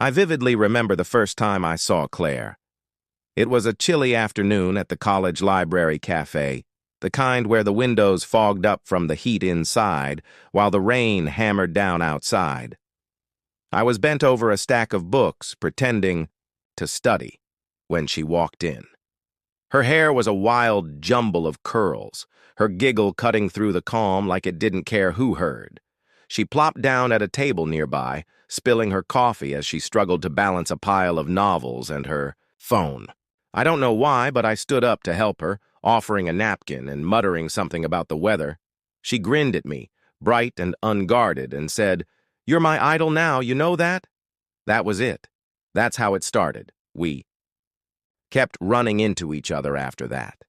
I vividly remember the first time I saw Claire. It was a chilly afternoon at the college library cafe, the kind where the windows fogged up from the heat inside while the rain hammered down outside. I was bent over a stack of books, pretending to study, when she walked in. Her hair was a wild jumble of curls, her giggle cutting through the calm like it didn't care who heard. She plopped down at a table nearby, spilling her coffee as she struggled to balance a pile of novels and her phone. I don't know why, but I stood up to help her, offering a napkin and muttering something about the weather. She grinned at me, bright and unguarded, and said, "You're my idol now, you know that?" That was it. That's how it started. We kept running into each other after that.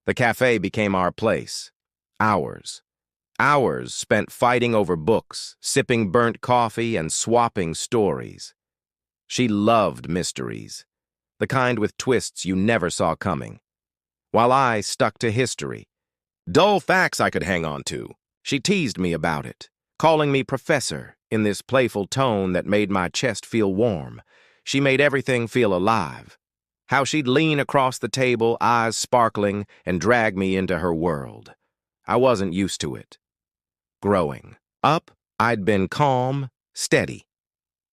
The cafe became our place. Ours. Hours spent fighting over books, sipping burnt coffee, and swapping stories. She loved mysteries, the kind with twists you never saw coming, while I stuck to history. Dull facts I could hang on to. She teased me about it, calling me professor in this playful tone that made my chest feel warm. She made everything feel alive. How she'd lean across the table, eyes sparkling, and drag me into her world. I wasn't used to it. Growing up, I'd been calm, steady.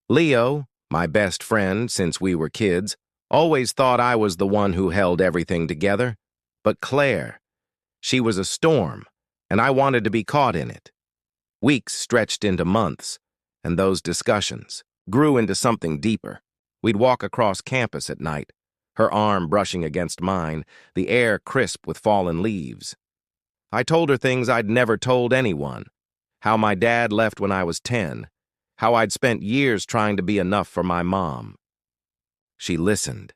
Leo, my best friend since we were kids, always thought I was the one who held everything together. But Claire, she was a storm, and I wanted to be caught in it. Weeks stretched into months, and those discussions grew into something deeper. We'd walk across campus at night, her arm brushing against mine, the air crisp with fallen leaves. I told her things I'd never told anyone. How my dad left when I was 10, how I'd spent years trying to be enough for my mom. She listened,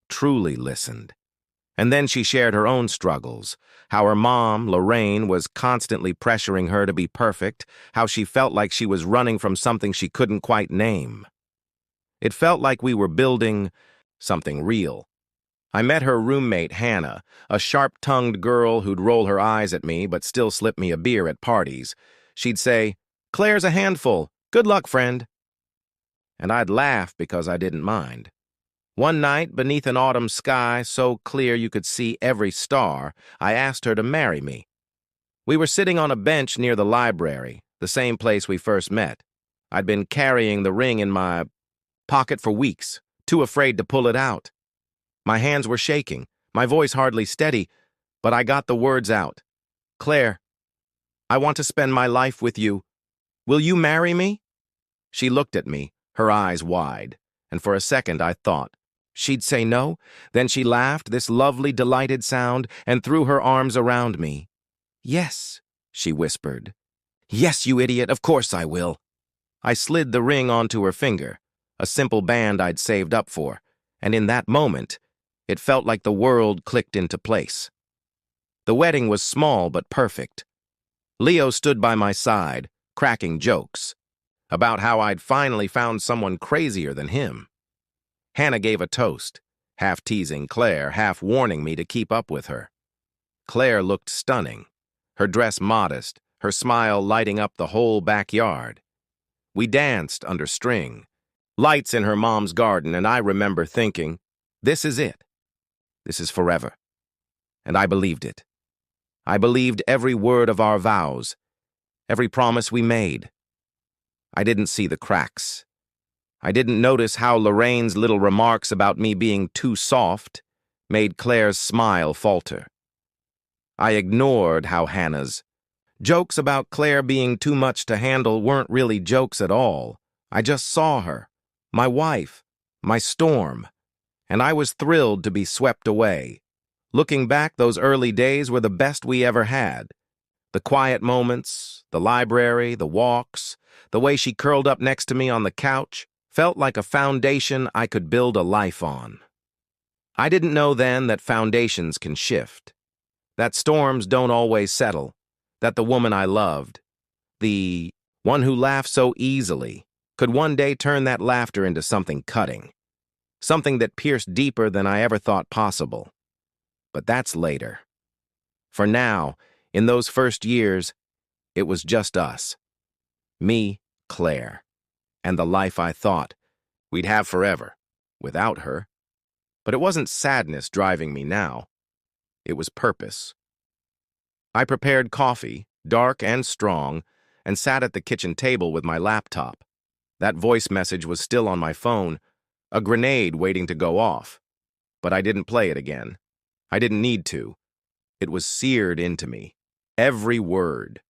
truly listened. And then she shared her own struggles, how her mom, Lorraine, was constantly pressuring her to be perfect, how she felt like she was running from something she couldn't quite name. It felt like we were building something real. I met her roommate, Hannah, a sharp-tongued girl who'd roll her eyes at me but still slip me a beer at parties. She'd say, "Claire's a handful. Good luck, friend." And I'd laugh because I didn't mind. One night, beneath an autumn sky so clear you could see every star, I asked her to marry me. We were sitting on a bench near the library, the same place we first met. I'd been carrying the ring in my pocket for weeks, too afraid to pull it out. My hands were shaking, my voice hardly steady, but I got the words out. "Claire, I want to spend my life with you. Will you marry me?" She looked at me, her eyes wide, and for a second I thought she'd say no. Then she laughed, this lovely, delighted sound, and threw her arms around me. "Yes," she whispered. "Yes, you idiot, of course I will." I slid the ring onto her finger, a simple band I'd saved up for, and in that moment, it felt like the world clicked into place. The wedding was small but perfect. Leo stood by my side, cracking jokes about how I'd finally found someone crazier than him. Hannah gave a toast, half teasing Claire, half warning me to keep up with her. Claire looked stunning, her dress modest, her smile lighting up the whole backyard. We danced under string, lights in her mom's garden, and I remember thinking, this is it. This is forever. And I believed it. I believed every word of our vows, every promise we made. I didn't see the cracks. I didn't notice how Lorraine's little remarks about me being too soft made Claire's smile falter. I ignored how Hannah's jokes about Claire being too much to handle weren't really jokes at all. I just saw her, my wife, my storm, and I was thrilled to be swept away. Looking back, those early days were the best we ever had. The quiet moments, the library, the walks, the way she curled up next to me on the couch, felt like a foundation I could build a life on. I didn't know then that foundations can shift, that storms don't always settle, that the woman I loved, the one who laughed so easily, could one day turn that laughter into something cutting, something that pierced deeper than I ever thought possible. But that's later. For now, in those first years, it was just us. Me, Claire, and the life I thought We'd have forever, without her. But it wasn't sadness driving me now. It was purpose. I prepared coffee, dark and strong, and sat at the kitchen table with my laptop. That voice message was still on my phone, a grenade waiting to go off. But I didn't play it again. I didn't need to. It was seared into me. Every word.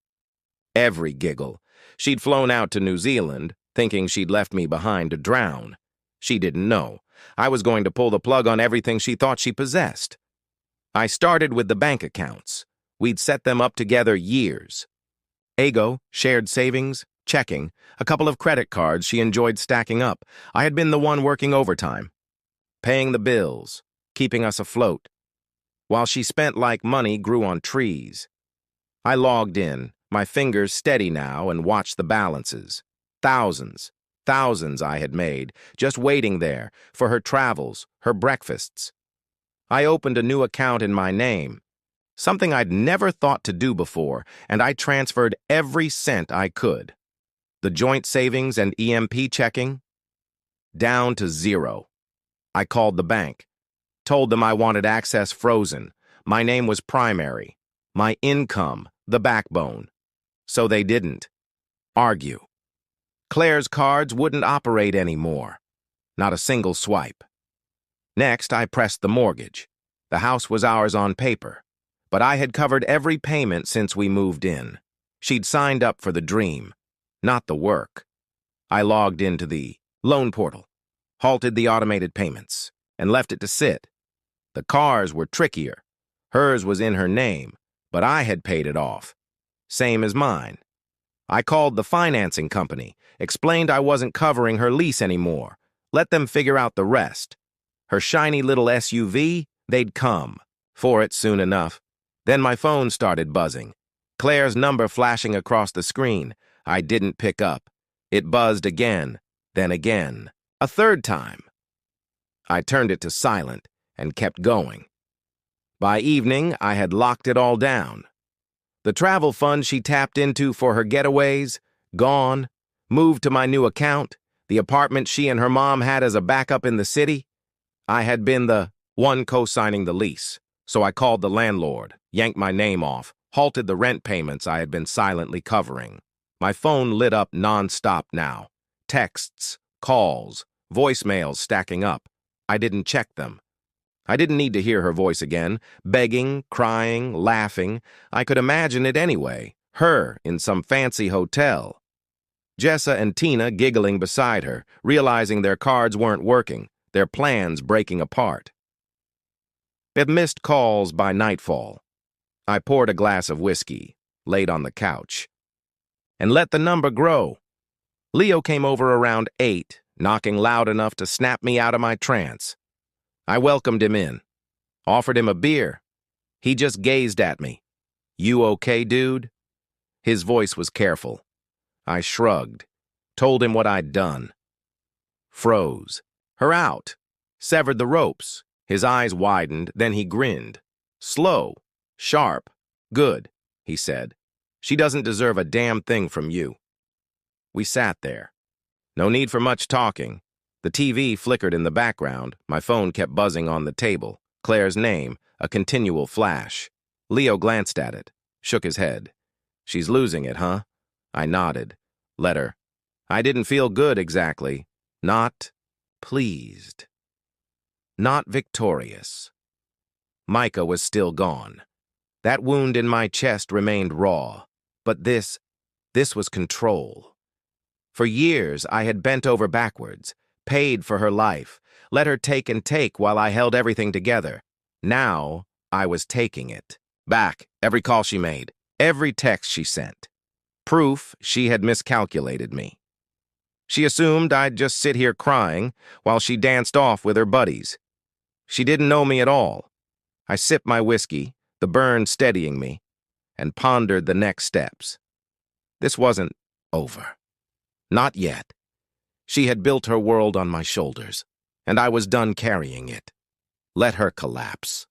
Every giggle. She'd flown out to New Zealand, thinking she'd left me behind to drown. She didn't know. I was going to pull the plug on everything she thought she possessed. I started with the bank accounts. We'd set them up together years. Ego, shared savings, checking, a couple of credit cards she enjoyed stacking up. I had been the one working overtime, paying the bills, keeping us afloat, while she spent like money grew on trees. I logged in, my fingers steady now, and watched the balances. Thousands, thousands I had made, just waiting there for her travels, her breakfasts. I opened a new account in my name, something I'd never thought to do before, and I transferred every cent I could. The joint savings and EMP checking, down to zero. I called the bank, told them I wanted access frozen. My name was primary, my income, the backbone. So they didn't argue. Claire's cards wouldn't operate anymore. Not a single swipe. Next, I pressed the mortgage. The house was ours on paper, but I had covered every payment since we moved in. She'd signed up for the dream, not the work. I logged into the loan portal, halted the automated payments, and left it to sit. The cars were trickier. Hers was in her name, but I had paid it off. Same as mine. I called the financing company, explained I wasn't covering her lease anymore. Let them figure out the rest. Her shiny little SUV, they'd come for it soon enough. Then my phone started buzzing. Claire's number flashing across the screen. I didn't pick up. It buzzed again, then again, a third time. I turned it to silent and kept going. By evening, I had locked it all down. The travel fund she tapped into for her getaways, gone. Moved to my new account, the apartment she and her mom had as a backup in the city. I had been the one co-signing the lease, so I called the landlord, yanked my name off, halted the rent payments I had been silently covering. My phone lit up non-stop now. Texts, calls, voicemails stacking up. I didn't check them. I didn't need to hear her voice again, begging, crying, laughing. I could imagine it anyway, her in some fancy hotel. Jessa and Tina giggling beside her, realizing their cards weren't working, their plans breaking apart. It missed calls by nightfall. I poured a glass of whiskey, laid on the couch, and let the number grow. Leo came over around 8, knocking loud enough to snap me out of my trance. I welcomed him in, offered him a beer. He just gazed at me. "You okay, dude?" His voice was careful. I shrugged, told him what I'd done. Froze. Her out. Severed the ropes. His eyes widened, then he grinned. "Slow. Sharp. Good," he said. "She doesn't deserve a damn thing from you." We sat there. No need for much talking. The TV flickered in the background. My phone kept buzzing on the table. Claire's name, a continual flash. Leo glanced at it, shook his head. "She's losing it, huh?" I nodded. Let her. I didn't feel good exactly. Not pleased. Not victorious. Micah was still gone. That wound in my chest remained raw. But this was control. For years, I had bent over backwards, paid for her life, let her take and take while I held everything together. Now, I was taking it. Back, every call she made, every text she sent. Proof she had miscalculated me. She assumed I'd just sit here crying while she danced off with her buddies. She didn't know me at all. I sipped my whiskey, the burn steadying me, and pondered the next steps. This wasn't over. Not yet. She had built her world on my shoulders, and I was done carrying it. Let her collapse.